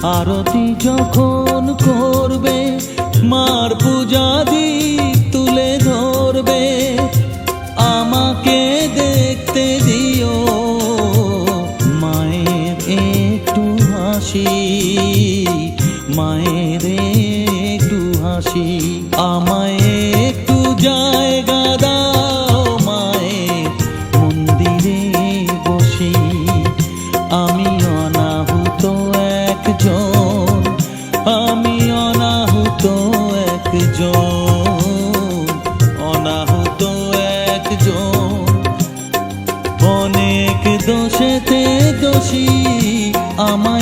আরতি যখন করবে মার পূজাদি তুলে ধরবে, আমাকে দেখতে দিও মায়ের একটু হাসি, মায়ের একটু হাসি। আমায় একটু জায়গা দাও মায়ের মন্দিরে বসি, আমি অনাহুত একজন, আমি অনাহুত একজন, অনাহুত একজন। অনেক দোষেতে দোষী আমায়